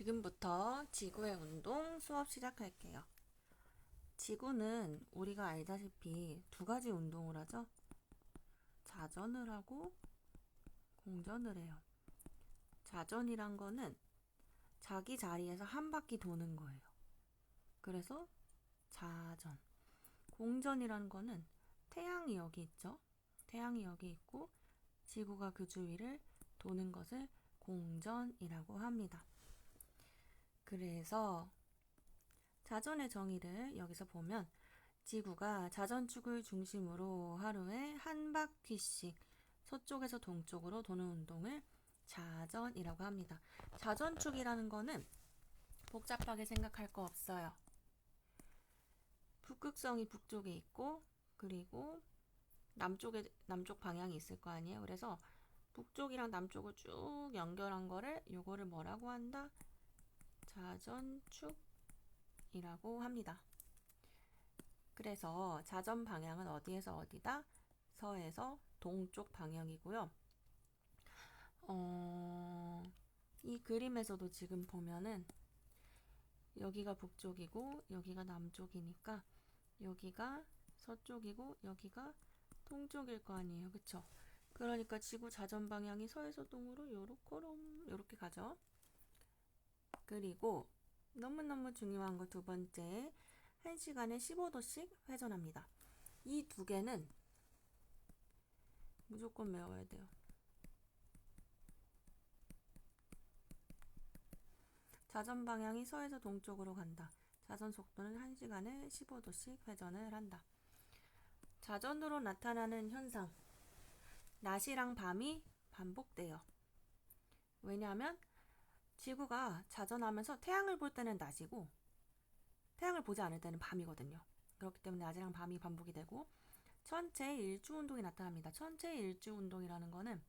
지금부터 지구의 운동 수업 시작할게요. 지구는 우리가 알다시피 두 가지 운동을 하죠. 자전을 하고 공전을 해요. 자전이란 거는 자기 자리에서 한 바퀴 도는 거예요. 그래서 자전. 공전이란 거는 태양이 여기 있죠. 태양이 여기 있고 지구가 그 주위를 도는 것을 공전이라고 합니다. 그래서 자전의 정의를 여기서 보면 지구가 자전축을 중심으로 하루에 한 바퀴씩 서쪽에서 동쪽으로 도는 운동을 자전이라고 합니다. 자전축이라는 거는 복잡하게 생각할 거 없어요. 북극성이 북쪽에 있고 그리고 남쪽 방향이 있을 거 아니에요. 그래서 북쪽이랑 남쪽을 쭉 연결한 거를 요거를 뭐라고 한다? 자전축이라고 합니다. 그래서 자전 방향은 어디에서 어디다? 서에서 동쪽 방향이고요. 이 그림에서도 지금 보면은 여기가 북쪽이고 여기가 남쪽이니까 여기가 서쪽이고 여기가 동쪽일 거 아니에요. 그쵸? 그러니까 지구 자전 방향이 서에서 동으로 요렇게 가죠. 그리고 너무너무 중요한 거 두 번째, 1시간에 15도씩 회전합니다. 이 두 개는 무조건 외워야 돼요. 자전 방향이 서에서 동쪽으로 간다. 자전 속도는 1시간에 15도씩 회전을 한다. 자전으로 나타나는 현상. 낮이랑 밤이 반복돼요. 왜냐하면 지구가 자전하면서 태양을 볼 때는 낮이고 태양을 보지 않을 때는 밤이거든요. 그렇기 때문에 낮이랑 밤이 반복이 되고 천체 일주 운동이 나타납니다. 천체 일주 운동이라는 거는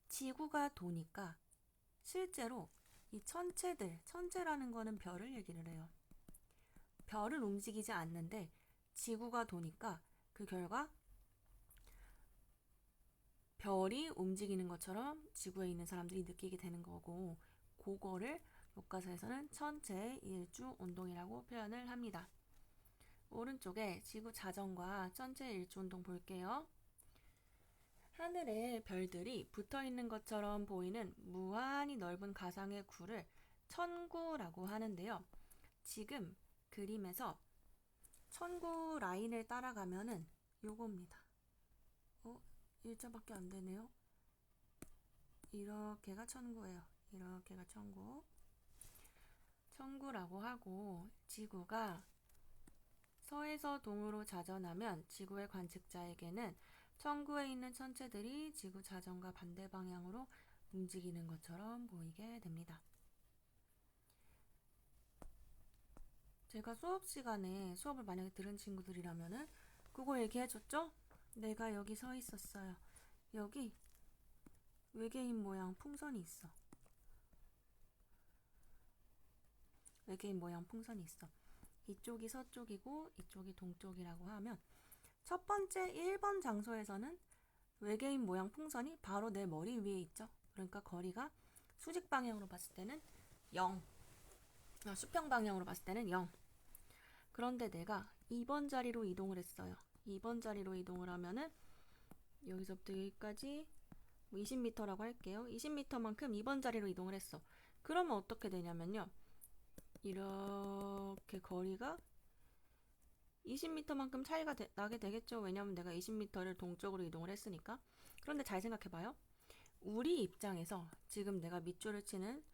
지구가 도니까 실제로 이 천체라는 거는 별을 얘기를 해요. 별은 움직이지 않는데 지구가 도니까 그 결과 별이 움직이는 것처럼 지구에 있는 사람들이 느끼게 되는 거고, 그거를 교과서에서는 천체 일주 운동이라고 표현을 합니다. 오른쪽에 지구 자전과 천체 일주 운동 볼게요. 하늘에 별들이 붙어 있는 것처럼 보이는 무한히 넓은 가상의 구를 천구라고 하는데요. 지금 그림에서 천구 라인을 따라가면은 요겁니다. 일자밖에 안 되네요. 이렇게가 천구예요. 이렇게가 천구. 천구라고 하고 지구가 서에서 동으로 자전하면 지구의 관측자에게는 천구에 있는 천체들이 지구 자전과 반대 방향으로 움직이는 것처럼 보이게 됩니다. 제가 수업 시간에 수업을 만약에 들은 친구들이라면은 그거 얘기해줬죠? 내가 여기 서 있었어요. 여기 외계인 모양 풍선이 있어. 외계인 모양 풍선이 있어. 이쪽이 서쪽이고 이쪽이 동쪽이라고 하면 첫 번째 1번 장소에서는 외계인 모양 풍선이 바로 내 머리 위에 있죠. 그러니까 거리가 수직 방향으로 봤을 때는 0. 수평 방향으로 봤을 때는 0. 그런데 내가 2번 자리로 이동을 했어요. 2번 자리로 이동을 하면은 여기서부터 여기까지 20m라고 할게요. 20m만큼 2번 자리로 이동을 했어. 그러면 어떻게 되냐면요. 이렇게 거리가 20m만큼 차이가 나게 되겠죠. 왜냐면 내가 20m를 동쪽으로 이동을 했으니까. 그런데 잘 생각해봐요. 우리 입장에서 지금 내가 밑줄을 치는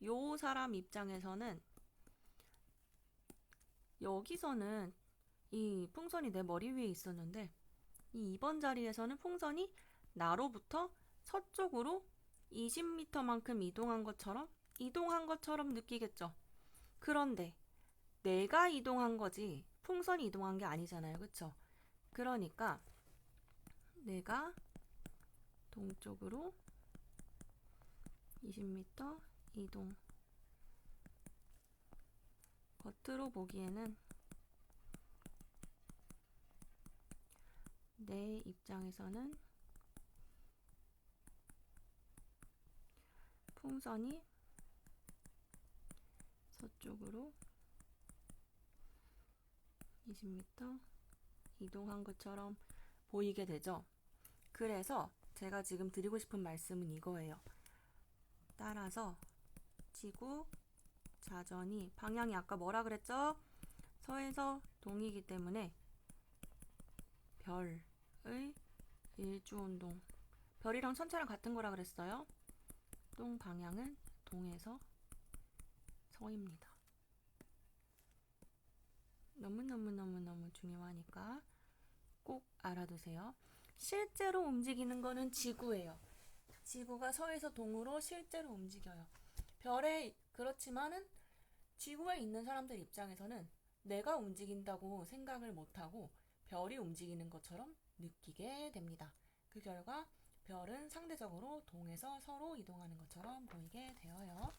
요 사람 입장에서는 여기서는 이 풍선이 내 머리 위에 있었는데 이 2번 자리에서는 풍선이 나로부터 서쪽으로 20m만큼 이동한 것처럼 느끼겠죠. 그런데 내가 이동한 거지 풍선이 이동한 게 아니잖아요. 그쵸? 그러니까 내가 동쪽으로 20m 이동. 겉으로 보기에는 내 입장에서는 풍선이 서쪽으로 20m 이동한 것처럼 보이게 되죠. 그래서 제가 지금 드리고 싶은 말씀은 이거예요. 따라서 지구 자전이 방향이 아까 뭐라 그랬죠? 서에서 동이기 때문에 별의 일주운동, 별이랑 천체랑 같은 거라 그랬어요. 동 방향은 동에서 서입니다. 너무너무 중요하니까 꼭 알아두세요. 실제로 움직이는 거는 지구예요. 지구가 서에서 동으로 실제로 움직여요. 별에 그렇지만은 지구에 있는 사람들 입장에서는 내가 움직인다고 생각을 못하고 별이 움직이는 것처럼 느끼게 됩니다. 그 결과 별은 상대적으로 동에서 서로 이동하는 것처럼 보이게 되어요.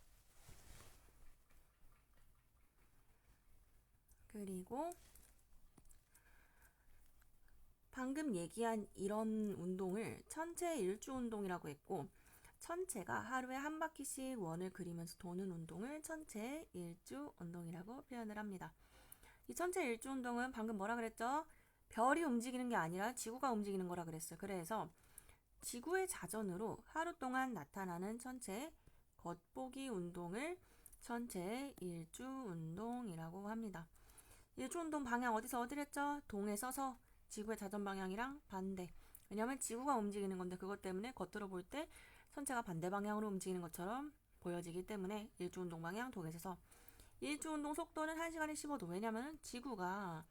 그리고 방금 얘기한 이런 운동을 천체 일주운동이라고 했고, 천체가 하루에 한 바퀴씩 원을 그리면서 도는 운동을 천체 일주운동이라고 표현을 합니다. 이 천체 일주운동은 방금 뭐라 그랬죠? 별이 움직이는 게 아니라 지구가 움직이는 거라 그랬어요. 그래서 지구의 자전으로 하루 동안 나타나는 천체 겉보기 운동을 천체 일주운동이라고 합니다. 일주운동 방향 어디서 어디랬죠? 동에서 서, 지구의 자전 방향이랑 반대. 왜냐면 지구가 움직이는 건데 그것 때문에 겉으로 볼 때 천체가 반대 방향으로 움직이는 것처럼 보여지기 때문에 일주운동 방향 동에서 서. 일주운동 속도는 1시간에 15도. 왜냐면 지구가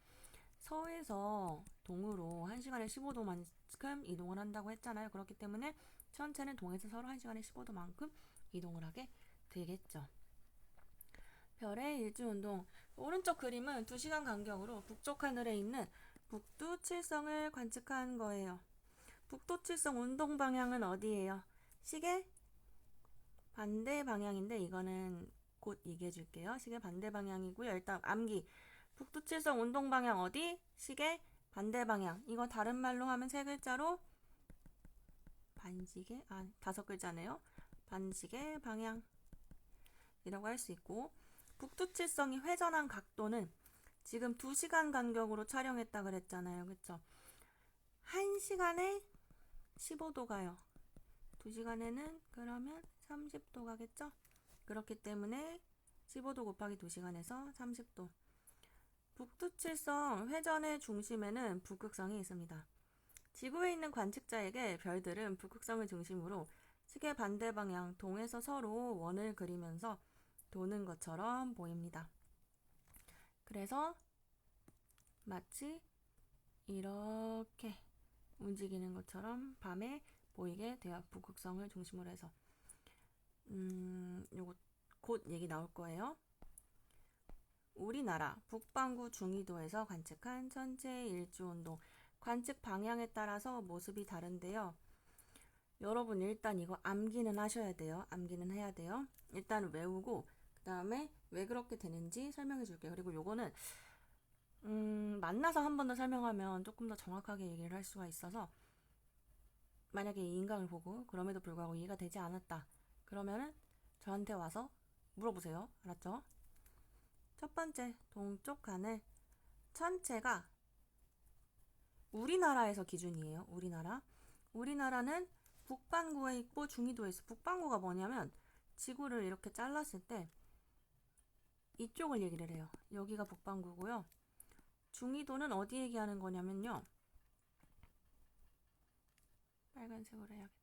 서에서 동으로 1시간에 15도만큼 이동을 한다고 했잖아요. 그렇기 때문에 천체는 동에서 서로 1시간에 15도만큼 이동을 하게 되겠죠. 별의 일주운동. 오른쪽 그림은 2시간 간격으로 북쪽 하늘에 있는 북두 칠성을 관측한 거예요. 북두 칠성 운동 방향은 어디예요? 시계 반대 방향인데 이거는 곧 얘기해 줄게요. 시계 반대 방향이고요. 일단 암기. 북두 칠성 운동 방향 어디? 시계 반대 방향. 이거 다른 말로 하면 3글자로 반시계, 5글자네요. 반시계 방향 이라고 할 수 있고, 북두칠성이 회전한 각도는 지금 2시간 간격으로 촬영했다 그랬잖아요. 그쵸? 1시간에 15도 가요. 2시간에는 그러면 30도 가겠죠? 그렇기 때문에 15도 곱하기 2시간에서 30도. 북두칠성 회전의 중심에는 북극성이 있습니다. 지구에 있는 관측자에게 별들은 북극성을 중심으로 시계 반대 방향 동에서 서로 원을 그리면서 도는 것처럼 보입니다. 그래서 마치 이렇게 움직이는 것처럼 밤에 보이게 돼요. 북극성을 중심으로 해서. 요거 곧 얘기 나올 거예요. 우리나라 북반구 중위도에서 관측한 천체 일주운동. 관측 방향에 따라서 모습이 다른데요. 여러분 일단 이거 암기는 하셔야 돼요. 암기는 해야 돼요. 일단 외우고 그 다음에 왜 그렇게 되는지 설명해 줄게요. 그리고 요거는 만나서 한 번 더 설명하면 조금 더 정확하게 얘기를 할 수가 있어서, 만약에 이 인강을 보고 그럼에도 불구하고 이해가 되지 않았다 그러면은 저한테 와서 물어보세요. 알았죠? 첫 번째, 동쪽 하늘. 천체가 우리나라에서 기준이에요. 우리나라는 북반구에 있고 중위도에 있어. 북반구가 뭐냐면 지구를 이렇게 잘랐을 때 이쪽을 얘기를 해요. 여기가 북반구고요. 중위도는 어디 얘기하는 거냐면요. 빨간색으로 해야겠다.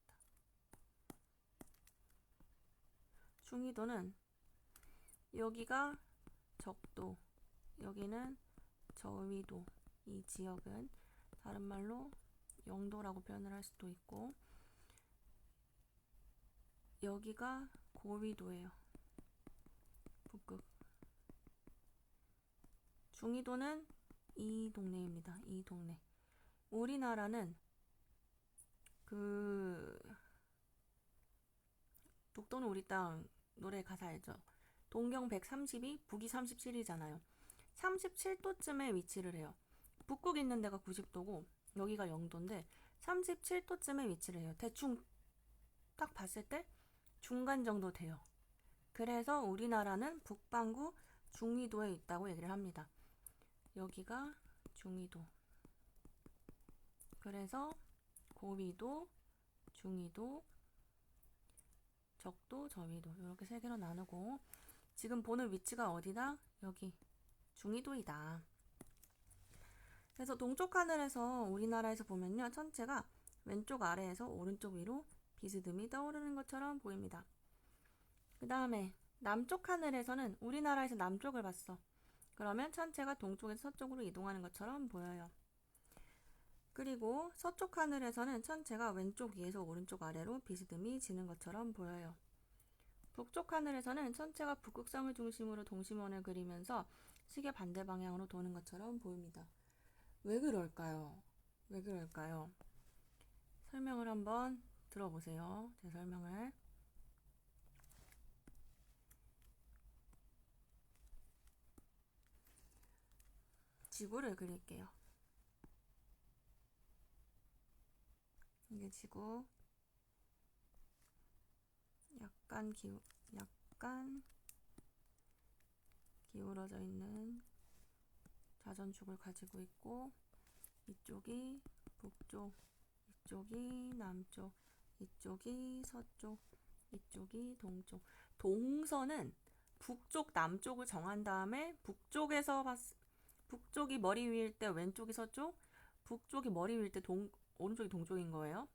중위도는 여기가 적도, 여기는 저위도. 이 지역은 다른 말로 영도라고 표현을 할 수도 있고, 여기가 고위도예요. 북극. 중위도는 이 동네입니다. 이 동네. 우리나라는 독도는 우리 땅 노래 가사 알죠? 동경 132, 북위 37이잖아요. 37도쯤에 위치를 해요. 북극 있는 데가 90도고 여기가 영도인데 37도쯤에 위치를 해요. 대충 딱 봤을 때 중간 정도 돼요. 그래서 우리나라는 북반구 중위도에 있다고 얘기를 합니다. 여기가 중위도. 그래서 고위도, 중위도, 적도, 저위도 이렇게 세 개로 나누고 지금 보는 위치가 어디다? 여기 중위도이다. 그래서 동쪽 하늘에서 우리나라에서 보면요. 천체가 왼쪽 아래에서 오른쪽 위로 비스듬히 떠오르는 것처럼 보입니다. 그 다음에 남쪽 하늘에서는 우리나라에서 남쪽을 봤어. 그러면 천체가 동쪽에서 서쪽으로 이동하는 것처럼 보여요. 그리고 서쪽 하늘에서는 천체가 왼쪽 위에서 오른쪽 아래로 비스듬히 지는 것처럼 보여요. 북쪽 하늘에서는 천체가 북극성을 중심으로 동심원을 그리면서 시계 반대 방향으로 도는 것처럼 보입니다. 왜 그럴까요? 왜 그럴까요? 설명을 한번 들어보세요. 제 설명을. 지구를 그릴게요. 이게 지구. 약간 기울어져 있는 자전축을 가지고 있고 이쪽이 북쪽, 이쪽이 남쪽, 이쪽이 서쪽, 이쪽이 동쪽. 동서는 북쪽, 남쪽을 정한 다음에 북쪽이 머리 위일 때 왼쪽이 서쪽, 북쪽이 머리 위일 때 오른쪽이 동쪽인 거예요.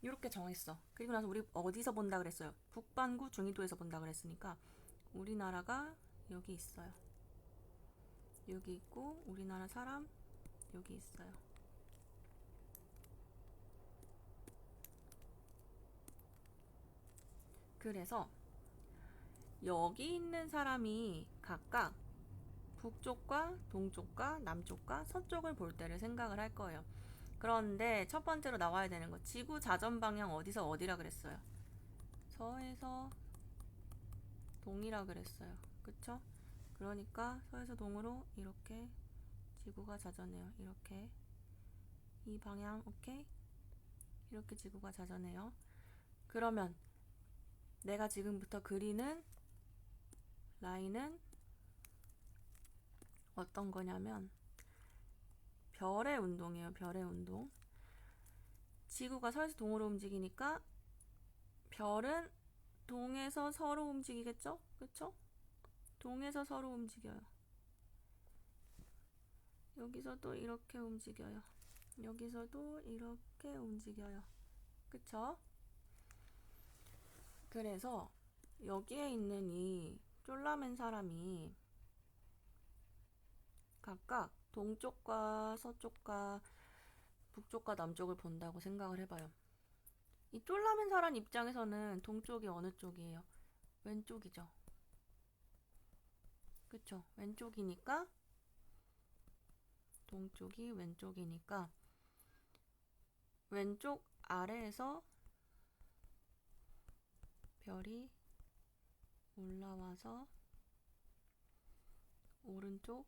이렇게 정했어. 그리고 나서 우리 어디서 본다 그랬어요? 북반구 중위도에서 본다 그랬으니까 우리나라가 여기 있어요. 여기 있고 우리나라 사람 여기 있어요. 그래서 여기 있는 사람이 각각 북쪽과 동쪽과 남쪽과 서쪽을 볼 때를 생각을 할 거예요. 그런데 첫 번째로 나와야 되는 거 지구 자전 방향 어디서 어디라 그랬어요? 서에서 동이라 그랬어요. 그쵸? 그러니까 서에서 동으로 이렇게 지구가 자전해요. 이렇게 이 방향 오케이? 이렇게 지구가 자전해요. 그러면 내가 지금부터 그리는 라인은 어떤 거냐면 별의 운동이에요. 별의 운동. 지구가 서에서 동으로 움직이니까 별은 동에서 서로 움직이겠죠? 그쵸? 동에서 서로 움직여요. 여기서도 이렇게 움직여요. 여기서도 이렇게 움직여요. 그쵸? 그래서 여기에 있는 이 쫄라맨 사람이 각각 동쪽과 서쪽과 북쪽과 남쪽을 본다고 생각을 해봐요. 이 쫄라맨 사람 입장에서는 동쪽이 어느 쪽이에요? 왼쪽이죠. 그쵸? 왼쪽이니까 동쪽이 왼쪽이니까 왼쪽 아래에서 별이 올라와서 오른쪽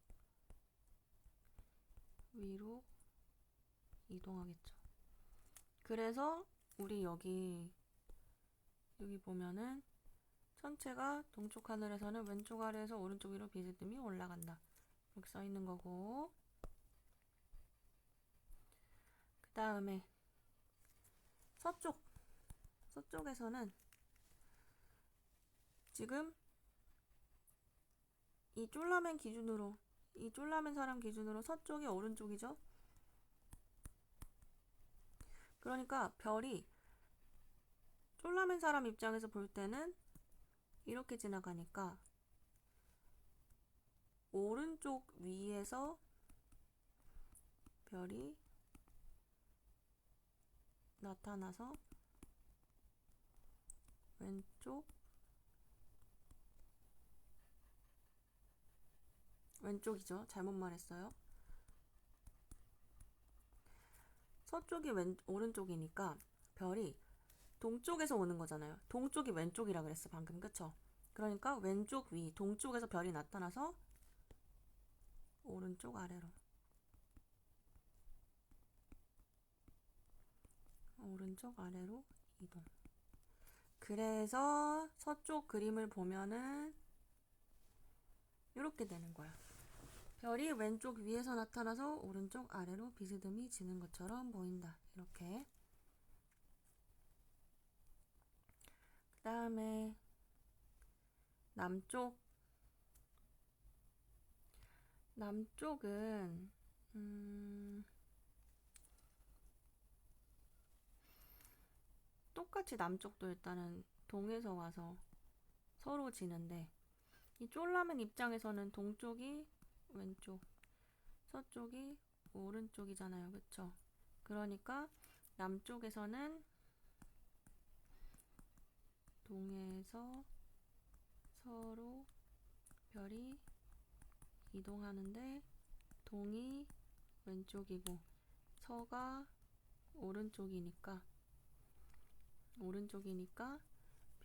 위로 이동하겠죠. 그래서 우리 여기 보면은 천체가 동쪽 하늘에서는 왼쪽 아래에서 오른쪽 위로 비스듬히 올라간다. 이렇게 써 있는 거고 그 다음에 서쪽에서는 지금 이 쫄라맨 사람 기준으로 서쪽이 오른쪽이죠. 그러니까 별이 쫄라맨 사람 입장에서 볼 때는 이렇게 지나가니까 오른쪽 위에서 별이 나타나서 왼쪽이죠. 잘못 말했어요. 서쪽이 오른쪽이니까 별이 동쪽에서 오는 거잖아요. 동쪽이 왼쪽이라 그랬어 방금. 그쵸? 그러니까 왼쪽 위 동쪽에서 별이 나타나서 오른쪽 아래로 이동. 그래서 서쪽 그림을 보면은 이렇게 되는 거야. 별이 왼쪽 위에서 나타나서 오른쪽 아래로 비스듬히 지는 것처럼 보인다. 이렇게. 그 다음에 남쪽은 똑같이 남쪽도 일단은 동에서 와서 서로 지는데 이 쫄라맨 입장에서는 동쪽이 왼쪽, 서쪽이 오른쪽이잖아요. 그쵸? 그러니까 남쪽에서는 동에서 서로 별이 이동하는데 동이 왼쪽이고 서가 오른쪽이니까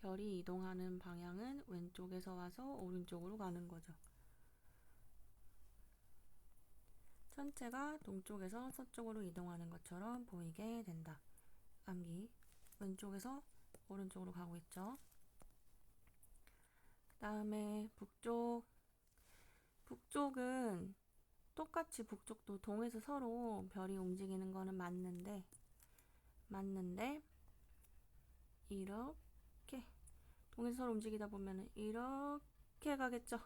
별이 이동하는 방향은 왼쪽에서 와서 오른쪽으로 가는 거죠. 전체가 동쪽에서 서쪽으로 이동하는 것처럼 보이게 된다. 암기. 왼쪽에서 오른쪽으로 가고 있죠. 그 다음에 북쪽은 똑같이 북쪽도 동에서 서로 별이 움직이는 거는 맞는데 이렇게 동에서 서로 움직이다 보면 이렇게 가겠죠.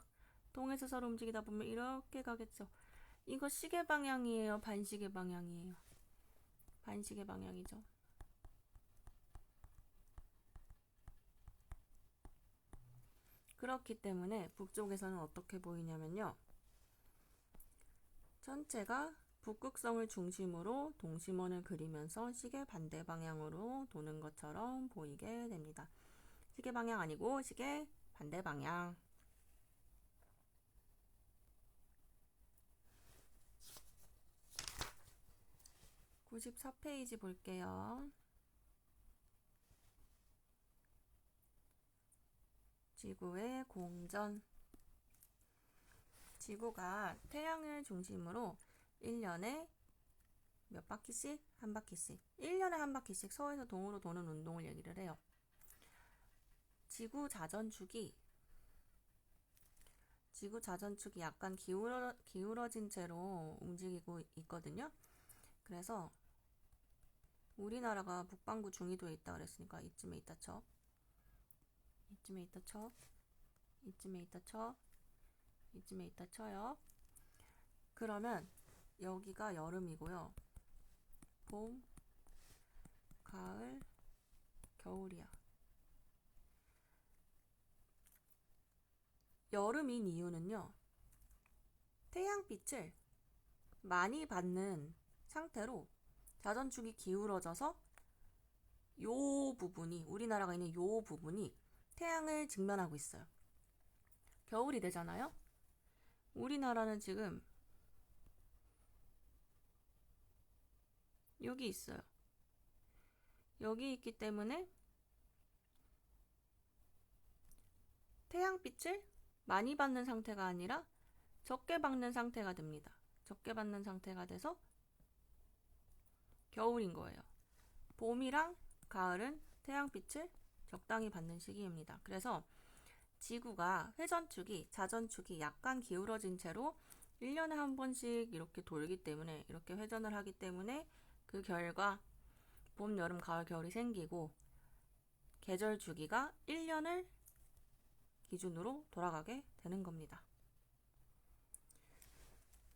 동에서 서로 움직이다 보면 이렇게 가겠죠. 이거 시계 방향이에요? 반시계 방향이에요? 반시계 방향이죠. 그렇기 때문에 북쪽에서는 어떻게 보이냐면요. 전체가 북극성을 중심으로 동심원을 그리면서 시계 반대 방향으로 도는 것처럼 보이게 됩니다. 시계 방향 아니고 시계 반대 방향. 94페이지 볼게요. 지구의 공전. 지구가 태양을 중심으로 1년에 몇 바퀴씩? 한 바퀴씩. 1년에 한 바퀴씩 서에서 동으로 도는 운동을 얘기를 해요. 지구 자전축이 약간 기울어진 채로 움직이고 있거든요. 그래서 우리나라가 북반구 중위도에 있다 그랬으니까 이쯤에 있다 쳐. 이쯤에 있다 쳐요. 그러면 여기가 여름이고요. 봄, 가을, 겨울이야. 여름인 이유는요. 태양빛을 많이 받는 상태로 자전축이 기울어져서 요 부분이, 우리나라가 있는 요 부분이 태양을 직면하고 있어요. 겨울이 되잖아요. 우리나라는 지금 여기 있어요. 여기 있기 때문에 태양빛을 많이 받는 상태가 아니라 적게 받는 상태가 됩니다. 적게 받는 상태가 돼서 겨울인 거예요. 봄이랑 가을은 태양빛을 적당히 받는 시기입니다. 그래서 지구가 자전축이 약간 기울어진 채로 1년에 한 번씩 이렇게 돌기 때문에, 이렇게 회전을 하기 때문에 그 결과 봄, 여름, 가을, 겨울이 생기고 계절 주기가 1년을 기준으로 돌아가게 되는 겁니다.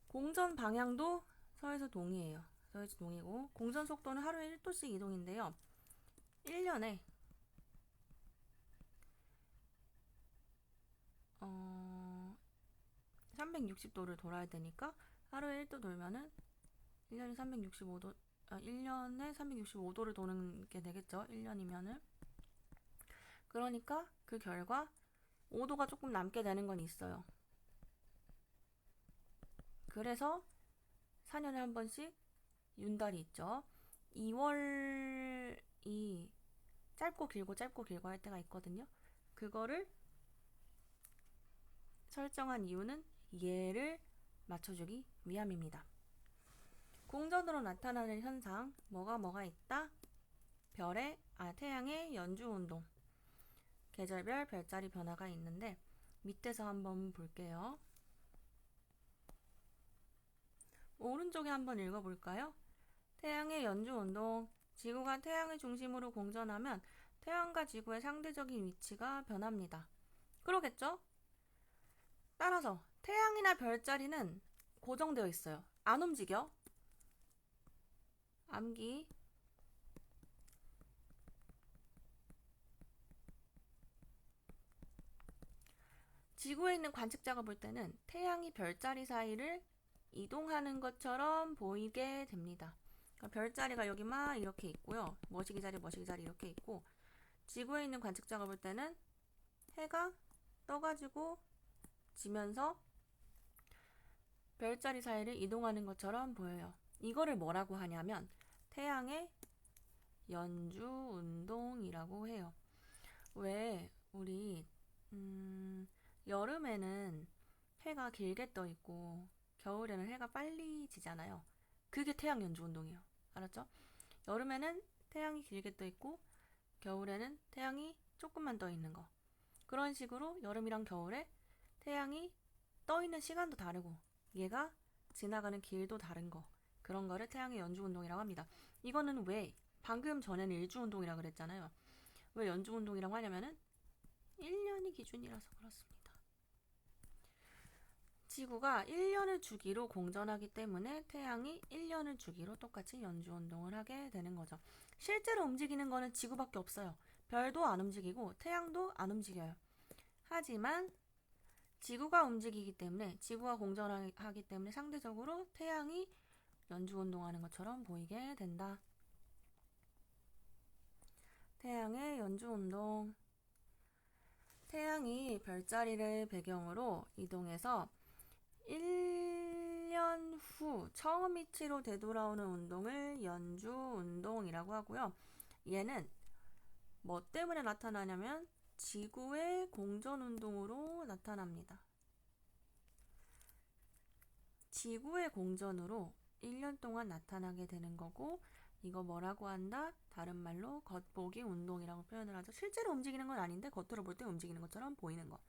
공전 방향도 서에서 동이에요. 서에서 동이고 공전 속도는 하루에 1도씩 이동인데요. 1년에 360도를 돌아야 되니까 하루에 1도 돌면은 1년에 365도를 도는 게 되겠죠. 1년이면은. 그러니까 그 결과 5도가 조금 남게 되는 건 있어요. 그래서 4년에 한 번씩 윤달이 있죠. 2월이 짧고 길고 할 때가 있거든요. 그거를 설정한 이유는 얘를 맞춰주기 위함입니다. 공전으로 나타나는 현상 뭐가 있다? 태양의 연주운동. 계절별 별자리 변화가 있는데 밑에서 한번 볼게요. 오른쪽에 한번 읽어볼까요? 태양의 연주운동. 지구가 태양의 중심으로 공전하면 태양과 지구의 상대적인 위치가 변합니다. 그러겠죠? 따라서 태양이나 별자리는 고정되어 있어요. 안 움직여. 암기. 지구에 있는 관측자가 볼 때는 태양이 별자리 사이를 이동하는 것처럼 보이게 됩니다. 그러니까 별자리가 여기 막 이렇게 있고요. 머시기 자리 이렇게 있고, 지구에 있는 관측자가 볼 때는 해가 떠가지고 지면서 별자리 사이를 이동하는 것처럼 보여요. 이거를 뭐라고 하냐면 태양의 연주운동이라고 해요. 왜 우리 여름에는 해가 길게 떠 있고 겨울에는 해가 빨리 지잖아요. 그게 태양 연주운동이에요. 알았죠? 여름에는 태양이 길게 떠 있고 겨울에는 태양이 조금만 떠 있는 거. 그런 식으로 여름이랑 겨울에 태양이 떠 있는 시간도 다르고 얘가 지나가는 길도 다른 거. 그런 거를 태양의 연주운동이라고 합니다. 이거는 왜 방금 전에는 일주운동이라고 그랬잖아요. 왜 연주운동이라고 하냐면은 1년이 기준이라서 그렇습니다. 지구가 1년을 주기로 공전하기 때문에 태양이 1년을 주기로 똑같이 연주운동을 하게 되는 거죠. 실제로 움직이는 거는 지구밖에 없어요. 별도 안 움직이고 태양도 안 움직여요. 하지만 지구가 움직이기 때문에 지구가 공전하기 때문에 상대적으로 태양이 연주운동하는 것처럼 보이게 된다. 태양의 연주운동. 태양이 별자리를 배경으로 이동해서 1년 후 처음 위치로 되돌아오는 운동을 연주운동이라고 하고요. 얘는 뭐 때문에 나타나냐면 지구의 공전운동으로 나타납니다. 지구의 공전으로 1년 동안 나타나게 되는 거고, 이거 뭐라고 한다? 다른 말로 겉보기 운동이라고 표현을 하죠. 실제로 움직이는 건 아닌데 겉으로 볼 때 움직이는 것처럼 보이는 거.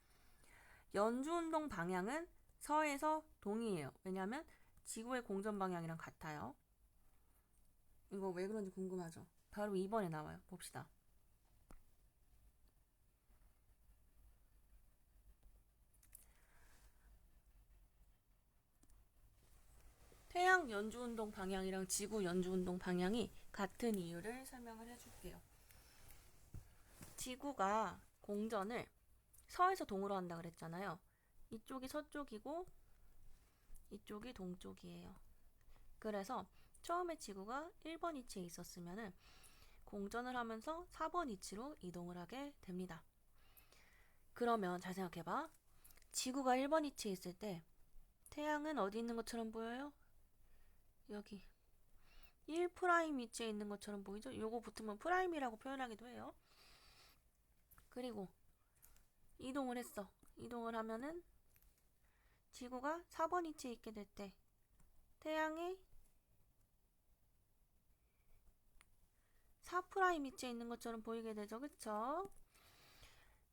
연주운동 방향은 서에서 동이에요. 왜냐하면 지구의 공전 방향이랑 같아요. 이거 왜 그런지 궁금하죠? 바로 2번에 나와요. 봅시다. 태양 연주운동 방향이랑 지구 연주운동 방향이 같은 이유를 설명을 해줄게요. 지구가 공전을 서에서 동으로 한다 그랬잖아요. 이쪽이 서쪽이고 이쪽이 동쪽이에요. 그래서 처음에 지구가 1번 위치에 있었으면 공전을 하면서 4번 위치로 이동을 하게 됩니다. 그러면 잘 생각해봐. 지구가 1번 위치에 있을 때 태양은 어디 있는 것처럼 보여요? 여기 1' 위치에 있는 것처럼 보이죠? 요거 붙으면 프라임이라고 표현하기도 해요. 그리고 이동을 했어. 이동을 하면은 지구가 4번 위치에 있게 될 때 태양이 4' 위치에 있는 것처럼 보이게 되죠. 그쵸?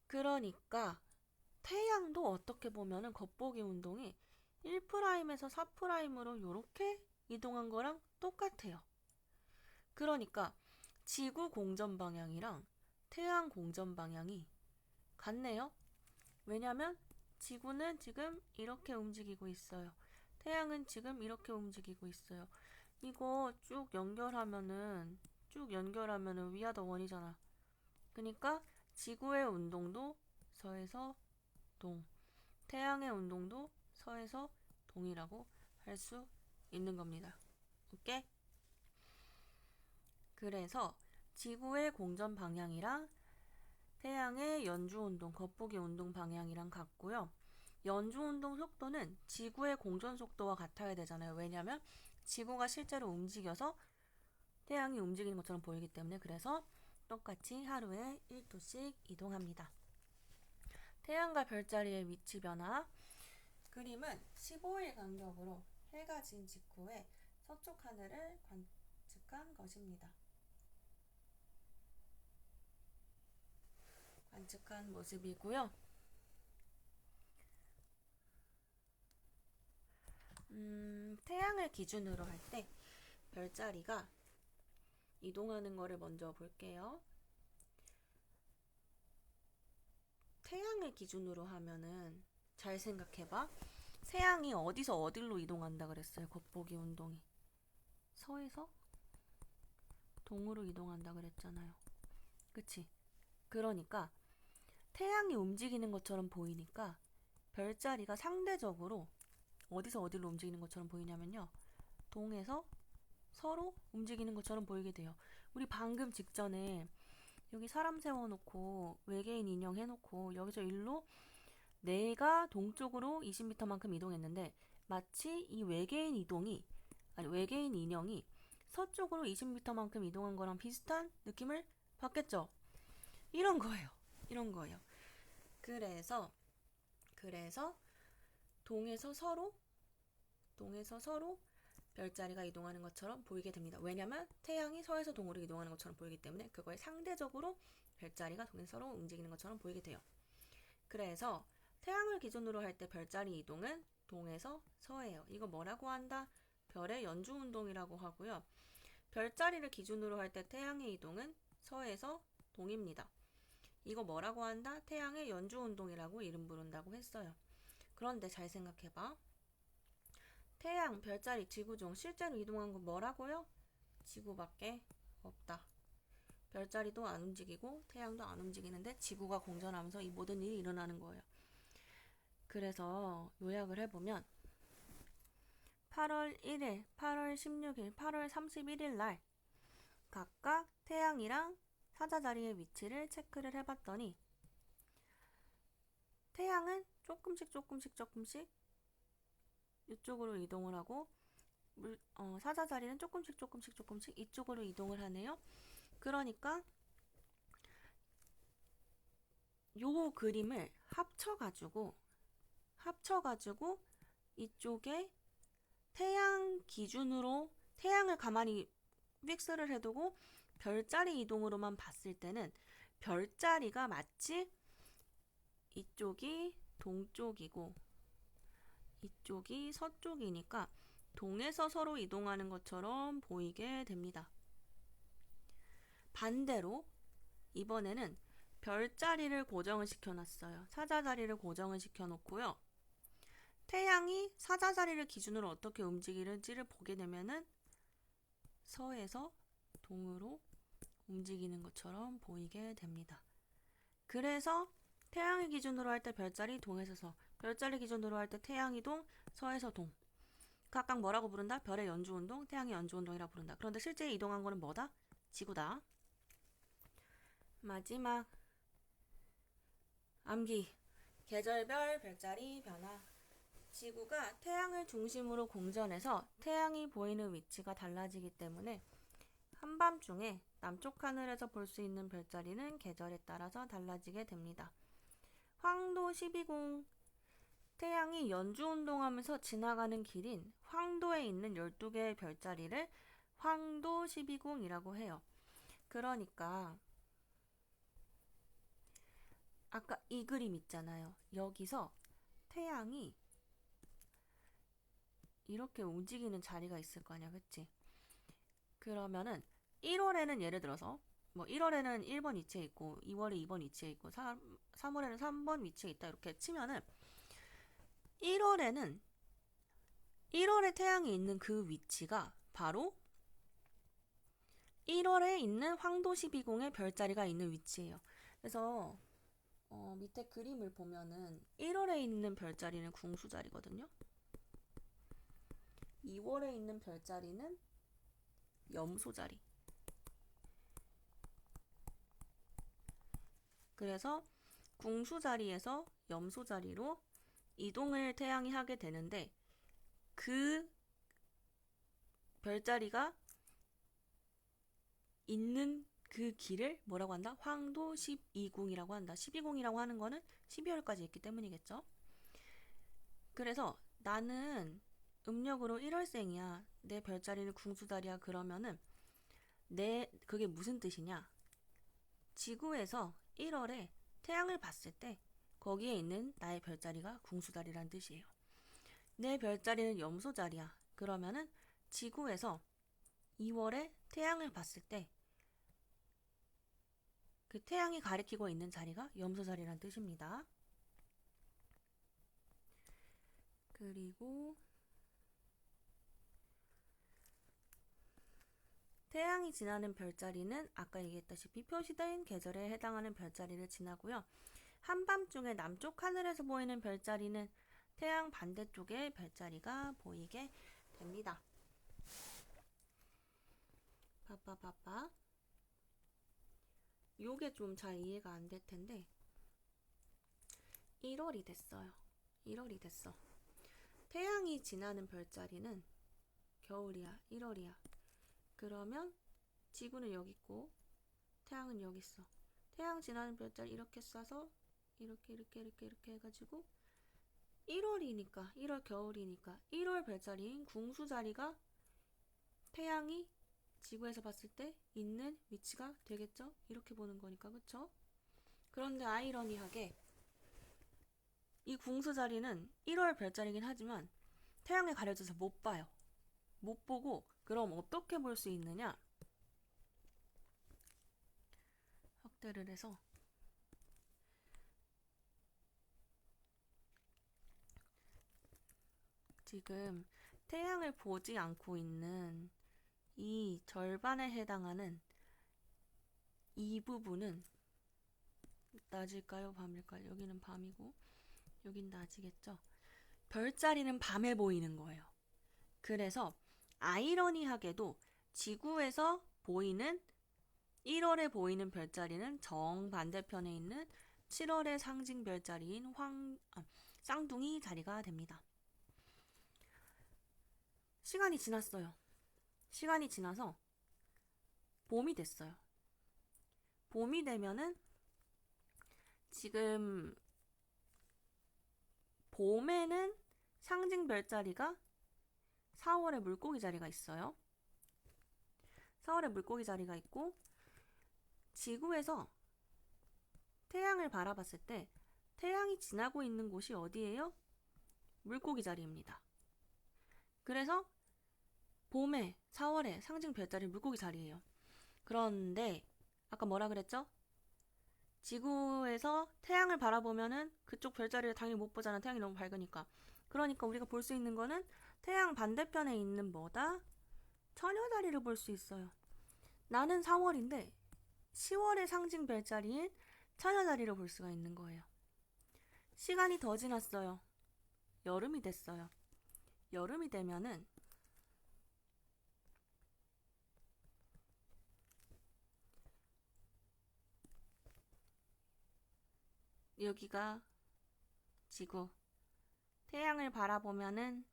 그러니까 태양도 어떻게 보면은 겉보기 운동이 1'에서 4'으로 이렇게 이동한 거랑 똑같아요. 그러니까 지구 공전 방향이랑 태양 공전 방향이 같네요. 왜냐면 지구는 지금 이렇게 움직이고 있어요. 태양은 지금 이렇게 움직이고 있어요. 이거 쭉 연결하면은 위아더 원이잖아. 그러니까 지구의 운동도 서에서 동, 태양의 운동도 서에서 동이라고 할 수 있는 겁니다. 오케이? 그래서 지구의 공전 방향이랑 태양의 연주운동, 겉보기 운동 방향이랑 같고요. 연주운동 속도는 지구의 공전 속도와 같아야 되잖아요. 왜냐하면 지구가 실제로 움직여서 태양이 움직이는 것처럼 보이기 때문에, 그래서 똑같이 하루에 1도씩 이동합니다. 태양과 별자리의 위치 변화. 그림은 15일 간격으로 해가 진 직후에 서쪽 하늘을 관측한 것입니다. 관측한 모습이고요. 태양을 기준으로 할 때 별자리가 이동하는 거를 먼저 볼게요. 태양을 기준으로 하면은 잘 생각해봐. 태양이 어디서 어디로 이동한다 그랬어요. 겉보기 운동이. 서에서 동으로 이동한다 그랬잖아요. 그치? 그러니까 태양이 움직이는 것처럼 보이니까 별자리가 상대적으로 어디서 어디로 움직이는 것처럼 보이냐면요. 동에서 서로 움직이는 것처럼 보이게 돼요. 우리 방금 직전에 여기 사람 세워놓고 외계인 인형 해놓고 여기서 일로 내가 동쪽으로 20m만큼 이동했는데 마치 이 외계인 인형이 서쪽으로 20m만큼 이동한 거랑 비슷한 느낌을 받겠죠? 이런 거예요. 이런 거예요. 그래서 동에서 서로 별자리가 이동하는 것처럼 보이게 됩니다. 왜냐면 태양이 서에서 동으로 이동하는 것처럼 보이기 때문에 그거에 상대적으로 별자리가 동에서 서로 움직이는 것처럼 보이게 돼요. 그래서 태양을 기준으로 할 때 별자리 이동은 동에서 서예요. 이거 뭐라고 한다? 별의 연주운동이라고 하고요. 별자리를 기준으로 할 때 태양의 이동은 서에서 동입니다. 이거 뭐라고 한다? 태양의 연주운동이라고 이름 부른다고 했어요. 그런데 잘 생각해봐. 태양, 별자리, 지구 중 실제로 이동한 건 뭐라고요? 지구밖에 없다. 별자리도 안 움직이고 태양도 안 움직이는데 지구가 공전하면서 이 모든 일이 일어나는 거예요. 그래서 요약을 해보면 8월 1일, 8월 16일, 8월 31일 날 각각 태양이랑 사자자리의 위치를 체크를 해봤더니 태양은 조금씩 이쪽으로 이동을 하고 사자자리는 조금씩 이쪽으로 이동을 하네요. 그러니까 요 그림을 합쳐가지고 이쪽에 태양 기준으로 태양을 가만히 픽스를 해두고 별자리 이동으로만 봤을 때는 별자리가 마치 이쪽이 동쪽이고 이쪽이 서쪽이니까 동에서 서로 이동하는 것처럼 보이게 됩니다. 반대로 이번에는 별자리를 고정을 시켜놨어요. 사자자리를 고정을 시켜놓고요. 태양이 사자자리를 기준으로 어떻게 움직이는지를 보게 되면은 서에서 동으로 움직이는 것처럼 보이게 됩니다. 그래서 태양을 기준으로 할 때 별자리 동에서 서, 별자리 기준으로 할 때 태양이 동, 서에서 동. 각각 뭐라고 부른다? 별의 연주운동, 태양의 연주운동이라고 부른다. 그런데 실제 이동한 거는 뭐다? 지구다. 마지막 암기. 계절별 별자리 변화. 지구가 태양을 중심으로 공전해서 태양이 보이는 위치가 달라지기 때문에 한밤중에 남쪽 하늘에서 볼 수 있는 별자리는 계절에 따라서 달라지게 됩니다. 황도 12궁. 태양이 연주운동하면서 지나가는 길인 황도에 있는 12개의 별자리를 황도 12궁이라고 해요. 그러니까 아까 이 그림 있잖아요. 여기서 태양이 이렇게 움직이는 자리가 있을 거 아니야, 그치? 그러면은 1월에는 예를 들어서 뭐 1월에는 1번 위치에 있고 2월에 2번 위치에 있고 3월에는 3번 위치에 있다 이렇게 치면은 1월에 태양이 있는 그 위치가 바로 1월에 있는 황도 12궁의 별자리가 있는 위치예요. 그래서 밑에 그림을 보면은 1월에 있는 별자리는 궁수자리거든요. 2월에 있는 별자리는 염소자리. 그래서 궁수자리에서 염소자리로 이동을 태양이 하게 되는데 그 별자리가 있는 그 길을 뭐라고 한다? 황도 12궁이라고 한다. 12궁이라고 하는 거는 12월까지 있기 때문이겠죠. 그래서 나는 음력으로 1월생이야. 내 별자리는 궁수자리야. 그러면은 그게 무슨 뜻이냐? 지구에서 1월에 태양을 봤을 때 거기에 있는 나의 별자리가 궁수자리란 뜻이에요. 내 별자리는 염소자리야. 그러면은 지구에서 2월에 태양을 봤을 때 그 태양이 가리키고 있는 자리가 염소자리란 뜻입니다. 그리고 태양이 지나는 별자리는 아까 얘기했다시피 표시된 계절에 해당하는 별자리를 지나고요. 한밤중에 남쪽 하늘에서 보이는 별자리는 태양 반대쪽의 별자리가 보이게 됩니다. 빠빠빠빠. 요게 좀 잘 이해가 안 될 텐데 1월이 됐어요. 1월이 됐어. 태양이 지나는 별자리는 겨울이야. 1월이야. 그러면 지구는 여기 있고 태양은 여기 있어. 태양 지나는 별자리 이렇게 쏴서 이렇게 해가지고 1월이니까 1월 겨울이니까 1월 별자리인 궁수자리가 태양이 지구에서 봤을 때 있는 위치가 되겠죠? 이렇게 보는 거니까, 그쵸? 그런데 아이러니하게 이 궁수자리는 1월 별자리긴 하지만 태양에 가려져서 못 봐요. 못 보고 그럼 어떻게 볼 수 있느냐? 확대를 해서 지금 태양을 보지 않고 있는 이 절반에 해당하는 이 부분은 낮일까요? 밤일까요? 여기는 밤이고 여긴 낮이겠죠? 별자리는 밤에 보이는 거예요. 그래서 아이러니하게도 지구에서 보이는 1월에 보이는 별자리는 정반대편에 있는 7월의 상징 별자리인 쌍둥이 자리가 됩니다. 시간이 지났어요. 시간이 지나서 봄이 됐어요. 봄이 되면은 지금 봄에는 상징 별자리가 4월에 물고기 자리가 있어요. 4월에 물고기 자리가 있고 지구에서 태양을 바라봤을 때 태양이 지나고 있는 곳이 어디예요? 물고기 자리입니다. 그래서 봄에 4월에 상징 별자리 물고기 자리예요. 그런데 아까 뭐라 그랬죠? 지구에서 태양을 바라보면은 그쪽 별자리를 당연히 못 보잖아. 태양이 너무 밝으니까. 그러니까 우리가 볼 수 있는 거는 태양 반대편에 있는 뭐다? 처녀자리를 볼 수 있어요. 나는 4월인데 10월의 상징 별자리인 처녀자리를 볼 수가 있는 거예요. 시간이 더 지났어요. 여름이 됐어요. 여름이 되면은 여기가 지구. 태양을 바라보면은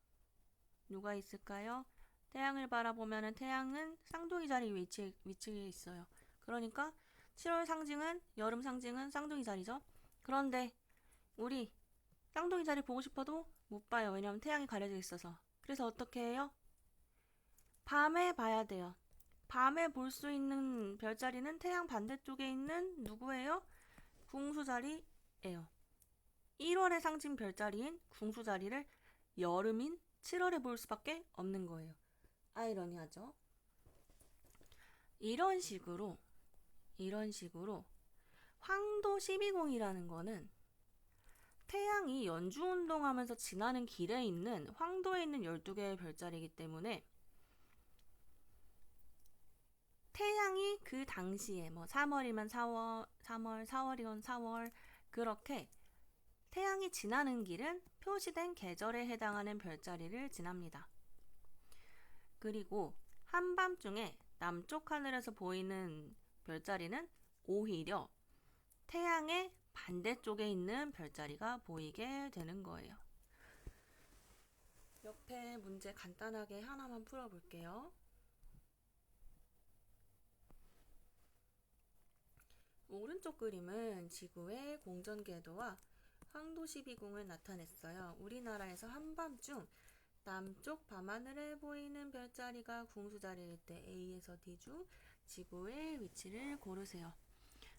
누가 있을까요? 태양을 바라보면은 태양은 쌍둥이 자리 위치에 있어요. 그러니까 7월 상징은 여름 상징은 쌍둥이 자리죠. 그런데 우리 쌍둥이 자리 보고 싶어도 못 봐요. 왜냐면 태양이 가려져 있어서. 그래서 어떻게 해요? 밤에 봐야 돼요. 밤에 볼 수 있는 별자리는 태양 반대쪽에 있는 누구예요? 궁수자리예요. 1월의 상징 별자리인 궁수자리를 여름인 7월에 볼 수밖에 없는 거예요. 아이러니하죠? 이런 식으로 황도 12궁이라는 거는 태양이 연주운동하면서 지나는 길에 있는 황도에 있는 12개의 별자리이기 때문에 태양이 그 당시에 뭐 3월이면 4월이면 4월 그렇게 태양이 지나는 길은 표시된 계절에 해당하는 별자리를 지납니다. 그리고 한밤중에 남쪽 하늘에서 보이는 별자리는 오히려 태양의 반대쪽에 있는 별자리가 보이게 되는 거예요. 옆에 문제 간단하게 하나만 풀어볼게요. 오른쪽 그림은 지구의 공전궤도와 황도 12궁을 나타냈어요. 우리나라에서 한밤중 남쪽 밤하늘에 보이는 별자리가 궁수자리일 때 A에서 D 중 지구의 위치를 고르세요.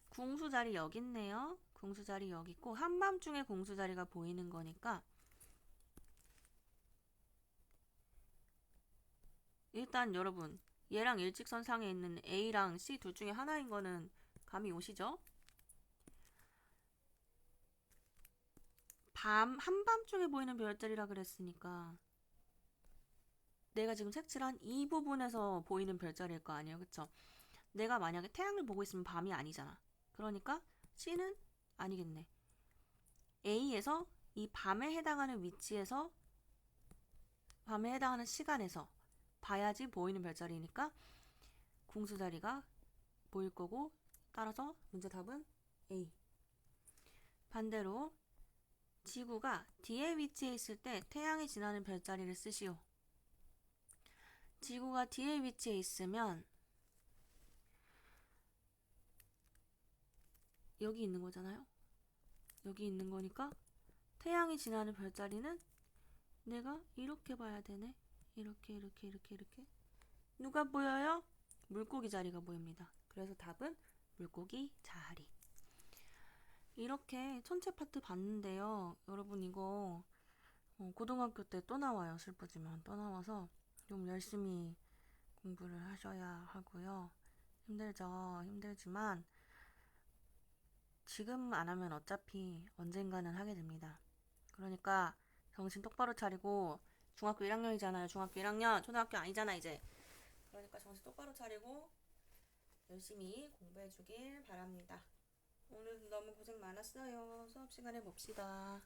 궁수자리 여기 있네요. 공수자리 여기 있고 한밤중에 공수자리가 보이는 거니까 일단 여러분 얘랑 일직선상에 있는 A랑 C 둘 중에 하나인 거는 감이 오시죠? 한밤중에 보이는 별자리라 그랬으니까 내가 지금 색칠한 이 부분에서 보이는 별자리일 거 아니에요, 그쵸? 내가 만약에 태양을 보고 있으면 밤이 아니잖아. 그러니까 C는 아니겠네. A에서 이 밤에 해당하는 위치에서 밤에 해당하는 시간에서 봐야지 보이는 별자리니까 공수자리가 보일 거고 따라서 문제 답은 A. 반대로 지구가 D의 위치에 있을 때 태양이 지나는 별자리를 쓰시오. 지구가 D의 위치에 있으면 여기 있는 거잖아요. 여기 있는 거니까 태양이 지나는 별자리는 내가 이렇게 봐야 되네. 이렇게 이렇게 이렇게 이렇게. 누가 보여요? 물고기 자리가 보입니다. 그래서 답은 물고기 자리. 이렇게 천체 파트 봤는데요. 여러분 이거 고등학교 때 또 나와요. 슬프지만 또 나와서 좀 열심히 공부를 하셔야 하고요. 힘들죠. 힘들지만 지금 안 하면 어차피 언젠가는 하게 됩니다. 그러니까 정신 똑바로 차리고 중학교 1학년이잖아요. 중학교 1학년, 초등학교 아니잖아 이제. 그러니까 정신 똑바로 차리고 열심히 공부해 주길 바랍니다. 오늘 너무 고생 많았어요. 수업 시간에 봅시다.